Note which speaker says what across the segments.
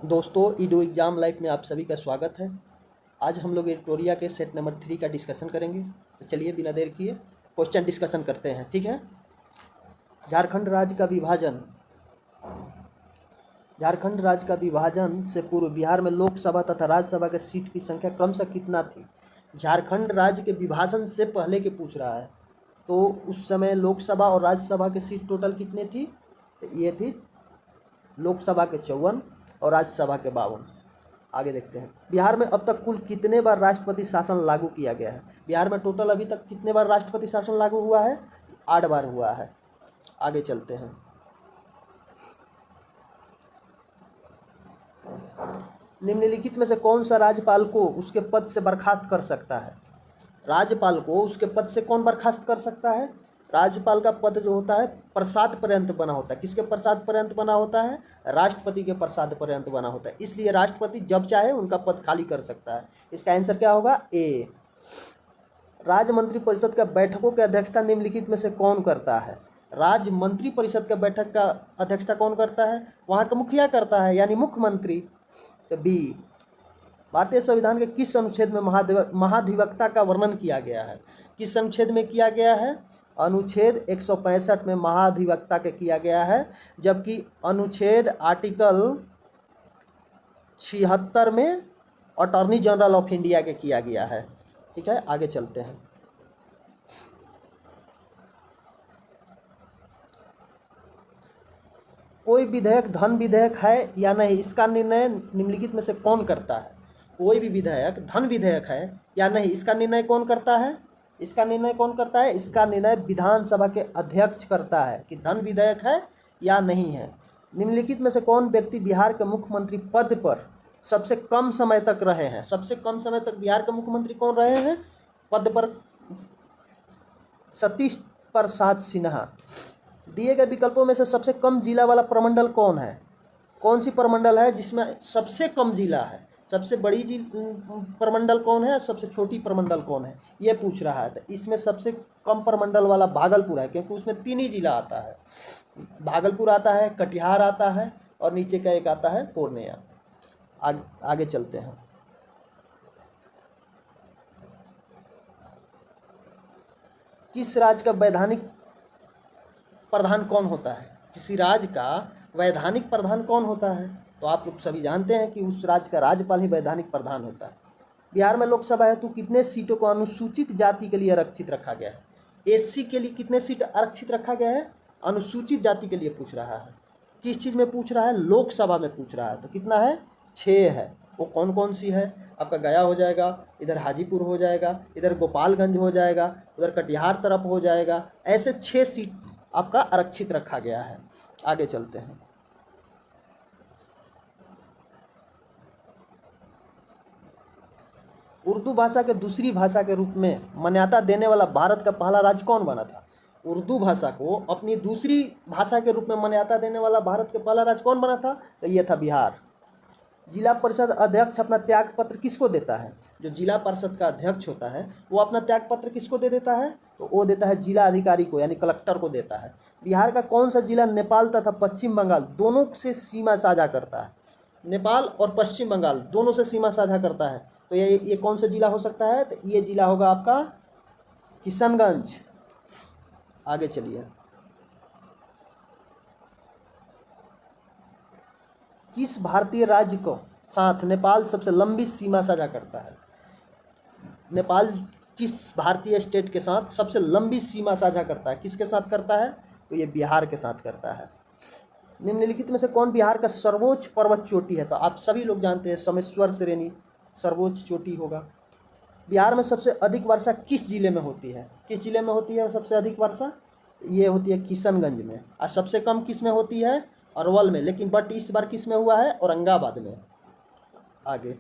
Speaker 1: दोस्तों, ईडो exam life में आप सभी का स्वागत है। आज हम लोग एडिटोरिया के सेट नंबर 3 का डिस्कशन करेंगे। तो चलिए बिना देर किए क्वेश्चन डिस्कशन करते हैं। ठीक है। झारखंड राज्य का विभाजन से पूर्व बिहार में लोकसभा तथा राज्यसभा के सीट की संख्या क्रमशः कितना थी? झारखंड राज्य के विभाजन से पहले के पूछ रहा है। तो उस समय लोकसभा और राज्यसभा के सीट टोटल कितने थी? ये थी लोकसभा के 54 और राज्यसभा के 52। आगे देखते हैं। बिहार में अब तक कुल कितने बार राष्ट्रपति शासन लागू किया गया है? बिहार में टोटल अभी तक कितने बार राष्ट्रपति शासन लागू हुआ है? 8 बार हुआ है। आगे चलते हैं। निम्नलिखित में से कौन सा राज्यपाल को उसके पद से बर्खास्त कर सकता है? राज्यपाल को उसके पद से कौन बर्खास्त कर सकता है? राज्यपाल का पद जो होता है प्रसाद पर्यंत बना होता है। किसके प्रसाद पर्यंत बना होता है? राष्ट्रपति के प्रसाद पर्यंत बना होता है। इसलिए राष्ट्रपति जब चाहे उनका पद खाली कर सकता है। इसका आंसर क्या होगा? ए। राज्य मंत्री परिषद का बैठकों की अध्यक्षता निम्नलिखित में से कौन करता है? राज्य मंत्री परिषद का बैठक का अध्यक्षता कौन करता है? वहाँ का मुखिया करता है, यानी मुख्यमंत्री। तो बी। भारतीय संविधान के किस अनुच्छेद में महाधिवक्ता का वर्णन किया गया है? किस अनुच्छेद में किया गया है? अनुच्छेद 165 में महाधिवक्ता के किया गया है, जबकि अनुच्छेद आर्टिकल 76 में अटॉर्नी जनरल ऑफ इंडिया के किया गया है। ठीक है, आगे चलते हैं। कोई विधेयक धन विधेयक है या नहीं, इसका निर्णय निम्नलिखित में से कौन करता है? कोई भी विधेयक धन विधेयक है या नहीं, इसका निर्णय कौन करता है? इसका निर्णय कौन करता है? इसका निर्णय विधानसभा के अध्यक्ष करता है कि धन विधेयक है या नहीं है। निम्नलिखित में से कौन व्यक्ति बिहार के मुख्यमंत्री पद पर सबसे कम समय तक रहे हैं? सबसे कम समय तक बिहार के मुख्यमंत्री कौन रहे हैं पद पर? सतीश प्रसाद सिन्हा। दिए गए विकल्पों में से सबसे कम जिला वाला प्रमंडल कौन है? कौन सी प्रमंडल है जिसमें सबसे कम जिला है? सबसे बड़ी प्रमंडल कौन है? सबसे छोटी प्रमंडल कौन है? ये पूछ रहा है। तो इसमें सबसे कम प्रमंडल वाला भागलपुर है, क्योंकि उसमें 3 ही जिला आता है। भागलपुर आता है, कटिहार आता है और नीचे का एक आता है पूर्णिया। आगे चलते हैं। किस राज्य का वैधानिक प्रधान कौन होता है? किसी राज्य का वैधानिक प्रधान कौन होता है? तो आप लोग सभी जानते हैं कि उस राज्य का राज्यपाल ही वैधानिक प्रधान होता है। बिहार में लोकसभा हेतु कितने सीटों को अनुसूचित जाति के लिए आरक्षित रखा गया है? एससी के लिए कितने सीट आरक्षित रखा गया है? अनुसूचित जाति के लिए पूछ रहा है। किस चीज़ में पूछ रहा है? लोकसभा में पूछ रहा है। तो कितना है? 6 है। वो कौन कौन सी है? आपका गया हो जाएगा, इधर हाजीपुर हो जाएगा, इधर गोपालगंज हो जाएगा, उधर कटिहार तरफ हो जाएगा। ऐसे 6 सीट आपका आरक्षित रखा गया है। आगे चलते हैं। उर्दू भाषा के दूसरी भाषा के रूप में मान्यता देने वाला भारत का पहला राज्य कौन बना था? उर्दू भाषा को अपनी दूसरी भाषा के रूप में मान्यता देने वाला भारत का पहला राज्य कौन बना था? तो ये था बिहार। जिला परिषद अध्यक्ष अपना त्याग पत्र किसको देता है? जो जिला परिषद का अध्यक्ष होता है वो अपना त्याग पत्र किसको दे देता है? तो वो देता है जिला अधिकारी को, यानी कलेक्टर को देता है। बिहार का कौन सा जिला नेपाल तथा पश्चिम बंगाल दोनों से सीमा साझा करता है? नेपाल और पश्चिम बंगाल दोनों से सीमा साझा करता है। तो ये कौन सा जिला हो सकता है? तो ये जिला होगा आपका किशनगंज। आगे चलिए। किस भारतीय राज्य को साथ नेपाल सबसे लंबी सीमा साझा करता है? नेपाल किस भारतीय स्टेट के साथ सबसे लंबी सीमा साझा करता है? किसके साथ करता है? तो ये बिहार के साथ करता है। निम्नलिखित में से कौन बिहार का सर्वोच्च पर्वत चोटी है? तो आप सभी लोग जानते हैं समेश्वर श्रेणी सर्वोच्च चोटी होगा। बिहार में सबसे अधिक वर्षा किस जिले में होती है? किस जिले में होती है सबसे अधिक वर्षा? ये होती है किशनगंज में। और सबसे कम किस में होती है? अरवल में। लेकिन बट इस बार किस में हुआ है? औरंगाबाद में। आगे।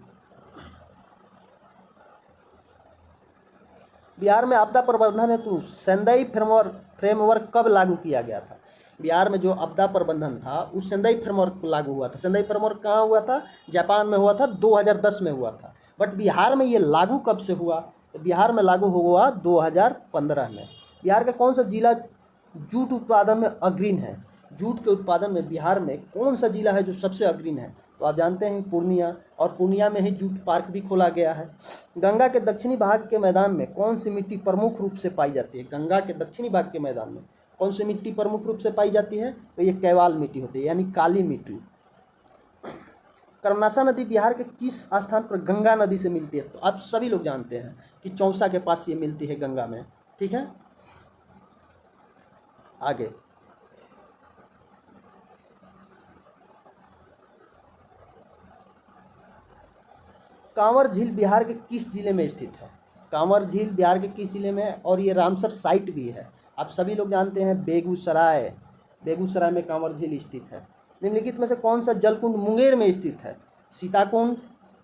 Speaker 1: बिहार में आपदा प्रबंधन हेतु सेंदई फ्रेमवर्क कब लागू किया गया था? बिहार में जो आपदा प्रबंधन था उस सेंदई फ्रेमवर्क लागू हुआ था। सेंदई फ्रेमवर्क कहाँ हुआ था? जापान में हुआ था, 2010 में हुआ था। बट बिहार में ये लागू कब से हुआ? तो बिहार में लागू हुआ 2015 में। बिहार का कौन सा जिला जूट उत्पादन में अग्रणी है? जूट के उत्पादन में बिहार में कौन सा जिला है जो सबसे अग्रणी है? तो आप जानते हैं पूर्णिया, और पूर्णिया में ही जूट पार्क भी खोला गया है। गंगा के दक्षिणी भाग के मैदान में कौन सी मिट्टी प्रमुख रूप से पाई जाती है? गंगा के दक्षिणी भाग के मैदान में कौन सी मिट्टी प्रमुख रूप से पाई जाती है? तो ये कैवाल मिट्टी होती है, यानी काली मिट्टी। कर्मनाशा नदी बिहार के किस स्थान पर गंगा नदी से मिलती है? तो आप सभी लोग जानते हैं कि चौसा के पास ये मिलती है गंगा में। ठीक है, आगे कांवर झील बिहार के किस जिले में स्थित है? कांवर झील बिहार के किस जिले में है? और ये रामसर साइट भी है। आप सभी लोग जानते हैं बेगूसराय, बेगूसराय में कांवर झील स्थित है। निम्नलिखित में से कौन सा जलकुंड मुंगेर में स्थित है? सीताकुंड,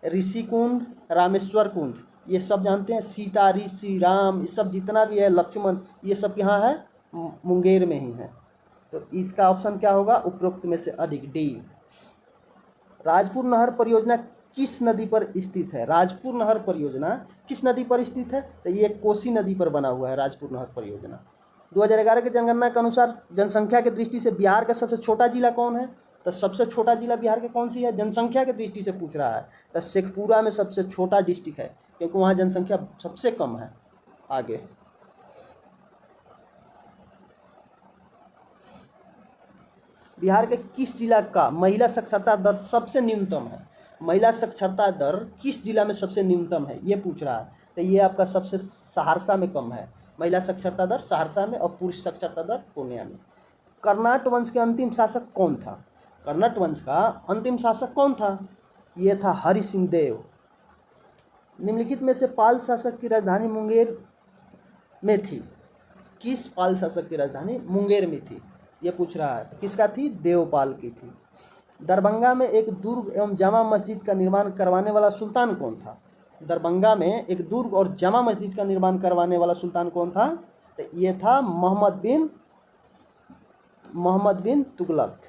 Speaker 1: ऋषिकुंड, रामेश्वर कुंड, ये सब जानते हैं। सीता, ऋषि, राम, ये सब जितना भी है, लक्ष्मण, ये सब यहाँ है, मुंगेर में ही है। तो इसका ऑप्शन क्या होगा? उपरोक्त में से अधिक, डी। राजपुर नहर परियोजना किस नदी पर स्थित है? राजपुर नहर परियोजना किस नदी पर स्थित है? तो ये कोसी नदी पर बना हुआ है राजपुर नहर परियोजना। 2011 के जनगणना के अनुसार जनसंख्या की दृष्टि से बिहार का सबसे छोटा जिला कौन है? तो सबसे छोटा जिला बिहार के कौन सी है? जनसंख्या की दृष्टि से पूछ रहा है, तो शेखपुरा में सबसे छोटा डिस्ट्रिक्ट है, क्योंकि वहाँ जनसंख्या सबसे कम है। आगे बिहार के किस जिला का महिला साक्षरता दर सबसे न्यूनतम है? महिला साक्षरता दर किस जिला में सबसे न्यूनतम है, ये पूछ रहा है। तो ये आपका सबसे सहरसा में कम है, महिला साक्षरता दर सहरसा में, और पुरुष साक्षरता दर पूर्णिया में। कर्नाट वंश के अंतिम शासक कौन था? कर्नाट वंश का अंतिम शासक कौन था? ये था हरि सिंह देव। निम्नलिखित में से पाल शासक की राजधानी मुंगेर में थी? किस पाल शासक की राजधानी मुंगेर में थी, ये पूछ रहा है। किसका थी? देवपाल की थी। दरभंगा में एक दुर्ग एवं जामा मस्जिद का निर्माण करवाने वाला सुल्तान कौन था? दरभंगा में एक दुर्ग और जामा मस्जिद का निर्माण करवाने वाला सुल्तान कौन था? तो ये था मोहम्मद बिन तुगलक।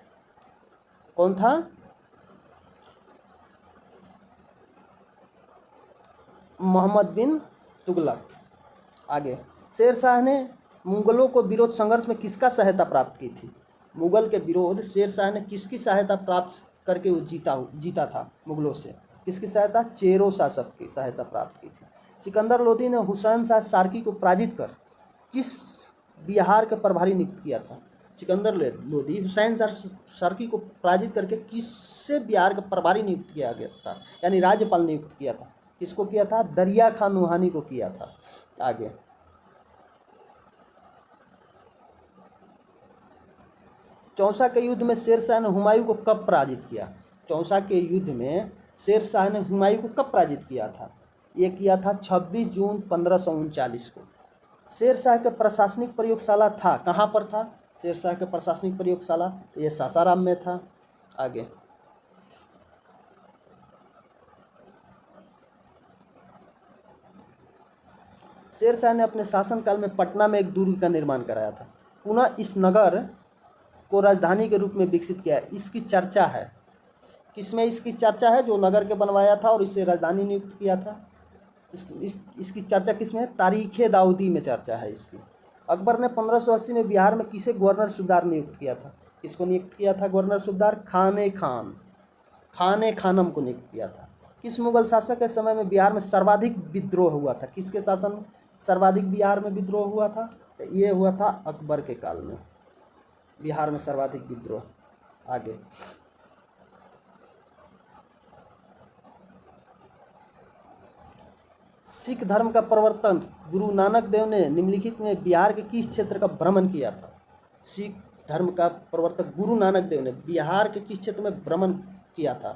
Speaker 1: कौन था? मोहम्मद बिन तुगलक। आगे शेर शाह ने मुगलों को विरोध संघर्ष में किसका सहायता प्राप्त की थी? मुगल के विरोध शेर शाह ने किसकी सहायता प्राप्त करके वो जीता था मुगलों से? किसकी सहायता? चेरो शासक की सहायता प्राप्त की थी। सिकंदर लोदी ने हुसैन शाह सार्की को पराजित कर किस बिहार के प्रभारी नियुक्त किया था? सिकंदर लोदी हुसैन शाह सार्की को पराजित करके किससे बिहार का प्रभारी नियुक्त किया गया था, यानी राज्यपाल नियुक्त किया था? किसको किया था? दरिया खान नुहानी को किया था। आगे चौसा के युद्ध में शेर शाह ने हुमायूं को कब पराजित किया? चौसा के युद्ध में शेर शाह ने हुमायूं को कब पराजित किया था? ये किया था 26 जून 1539 को। शेर शाह के प्रशासनिक प्रयोगशाला था, कहाँ पर था शेर शाह के प्रशासनिक प्रयोगशाला? ये सासाराम में था। आगे शेर शाह ने अपने शासनकाल में पटना में एक दुर्ग का निर्माण कराया था, पुनः इस नगर को राजधानी के रूप में विकसित किया है। इसकी चर्चा है किसमें? इसकी चर्चा है जो नगर के बनवाया था और इसे राजधानी नियुक्त किया था। इसकी चर्चा किसमें है? तारीख़ दाऊदी में चर्चा है इसकी। अकबर ने 1580 में बिहार में किसे गवर्नर सूबेदार नियुक्त किया था? किसको नियुक्त किया था गवर्नर सूबेदार? खाने खानम को नियुक्त किया था। किस मुगल शासक के समय में बिहार में सर्वाधिक विद्रोह हुआ था? किसके शासन में सर्वाधिक बिहार में विद्रोह हुआ था? तो ये हुआ था अकबर के काल में बिहार में सर्वाधिक विद्रोह। आगे सिख धर्म का प्रवर्तन गुरु नानक देव ने निम्नलिखित में बिहार के किस क्षेत्र का भ्रमण किया था? सिख धर्म का प्रवर्तक गुरु नानक देव ने बिहार के किस क्षेत्र में भ्रमण किया था?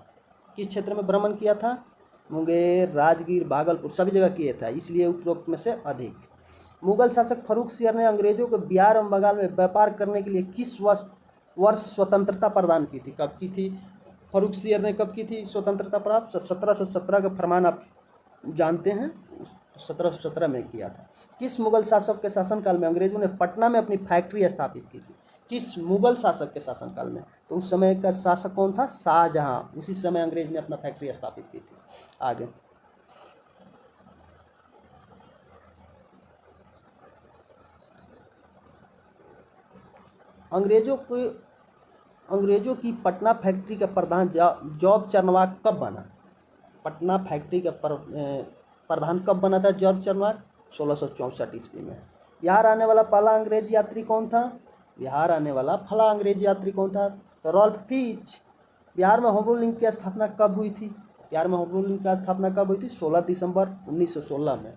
Speaker 1: किस क्षेत्र में भ्रमण किया था? मुंगेर, राजगीर, भागलपुर, सभी जगह किया था, इसलिए उपरोक्त में से अधिक। मुगल शासक फर्रुख सियर ने अंग्रेजों को बिहार एवं बंगाल में व्यापार करने के लिए किस वर्ष स्वतंत्रता प्रदान की थी? कब की थी? फर्रुख सियर ने कब की थी स्वतंत्रता प्राप्त? 1717 का फरमान आप जानते हैं, 1717 में किया था। किस मुगल शासक के शासनकाल में अंग्रेजों ने पटना में अपनी फैक्ट्री स्थापित की थी? किस मुगल शासक के शासनकाल में? तो उस समय का शासक कौन था? शाहजहां। उसी समय अंग्रेज ने अपना फैक्ट्री स्थापित की थी। आगे अंग्रेजों को अंग्रेजों की पटना फैक्ट्री का प्रधान जॉब चरनवाक कब बना? पटना फैक्ट्री का प्रधान कब बना था जॉर्ज चरनवाक? 1664 ईस्वी में। बिहार आने वाला पहला अंग्रेज यात्री कौन था? बिहार आने वाला पहला अंग्रेज यात्री कौन था? तो रॉल्फ फिच। बिहार में होम रूलिंग की स्थापना कब हुई थी? बिहार में होम रूलिंग की स्थापना कब हुई थी? 16 दिसंबर 1916 में।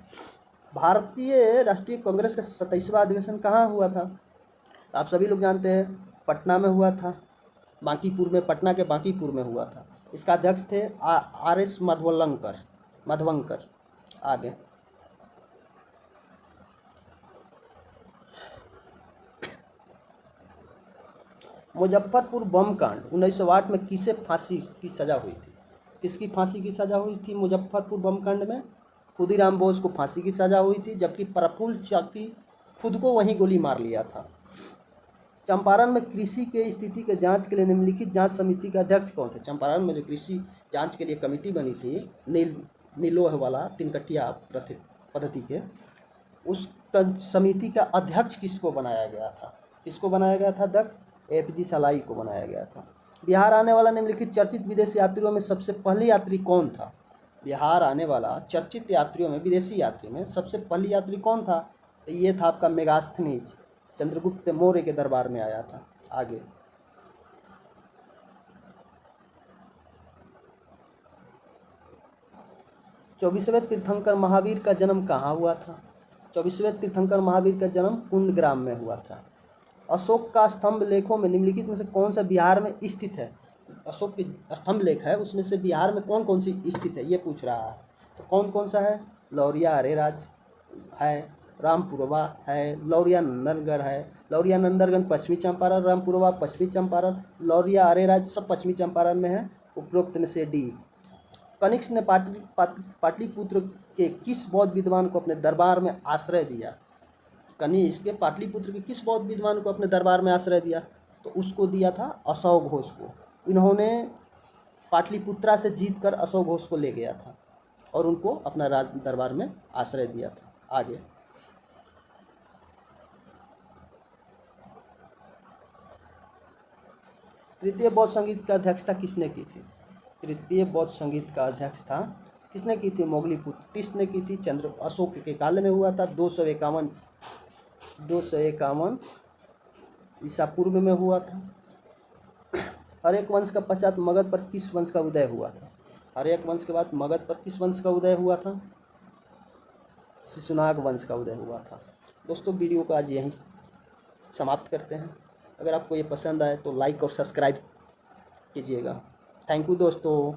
Speaker 1: भारतीय राष्ट्रीय कांग्रेस का 27वां अधिवेशन कहाँ हुआ था? आप सभी लोग जानते हैं, पटना में हुआ था, बांकीपुर में, पटना के बांकीपुर में हुआ था। इसका अध्यक्ष थे RS माधवंकर। आगे मुजफ्फरपुर बम कांड 1908 में किसे फांसी की सजा हुई थी? किसकी फांसी की सजा हुई थी मुजफ्फरपुर बम कांड में? खुदीराम बोस को फांसी की सजा हुई थी, जबकि प्रफुल्ल चाकी खुद को वहीं गोली मार लिया था। चंपारण में कृषि के स्थिति के जांच के लिए निम्नलिखित जांच समिति के अध्यक्ष कौन थे? चंपारण में जो कृषि जांच के लिए कमेटी बनी थी, नीलोह वाला 3 कट्टिया पद्धति के, उस समिति का अध्यक्ष किसको बनाया गया था? किसको बनाया गया था अध्यक्ष? FG सलाई को बनाया गया था। बिहार आने वाला निम्नलिखित चर्चित विदेशी यात्रियों में सबसे पहली यात्री कौन था? बिहार आने वाला चर्चित यात्रियों में, विदेशी यात्री में सबसे पहली यात्री कौन था? तो ये था आपका मेगास्थनीज, चंद्रगुप्त मौर्य के दरबार में आया था। आगे 24वें तीर्थंकर महावीर का जन्म कहाँ हुआ था? 24वें तीर्थंकर महावीर का जन्म कुंदग्राम में हुआ था। अशोक का स्तंभ लेखों में निम्नलिखित में से कौन सा बिहार में स्थित है? अशोक की स्तंभ लेख है, उसमें से बिहार में कौन कौन सी स्थित है ये पूछ रहा है। तो कौन कौन सा है? लौरिया अरेराज है, रामपुरवा है, लौरिया नंदनगढ़ है। लौरिया नंदनगढ़ पश्चिमी चंपारण, रामपुरवा पश्चिमी चंपारण, लौरिया अरेराज सब पश्चिमी चंपारण में है। उपरोक्त में से डी। कनिष्क ने पाटलिपुत्र के किस बौद्ध विद्वान को अपने दरबार में आश्रय दिया? कनिष्क के पाटलिपुत्र के किस बौद्ध विद्वान को अपने दरबार में आश्रय दिया? तो उसको दिया था अशोक घोष को। इन्होंने पाटलिपुत्रा से जीतकर अशोक घोष को ले गया था और उनको अपना राज दरबार में आश्रय दिया था। आगे तृतीय बौद्ध संगीत का अध्यक्षता किसने की थी? तृतीय बौद्ध संगीत का अध्यक्षता किसने की थी? मोगलीपुत्र टिस्ट ने की थी। चंद्र अशोक के काल में हुआ था। 251 ईसा पूर्व में हुआ था। हर्यक वंश का पश्चात मगध पर किस वंश का उदय हुआ था? हर्यक वंश के बाद मगध पर किस वंश का उदय हुआ था? शिशुनाग वंश का उदय हुआ था। दोस्तों, वीडियो को आज यहीं समाप्त करते हैं। अगर आपको ये पसंद आए तो लाइक और सब्सक्राइब कीजिएगा। थैंक यू दोस्तों।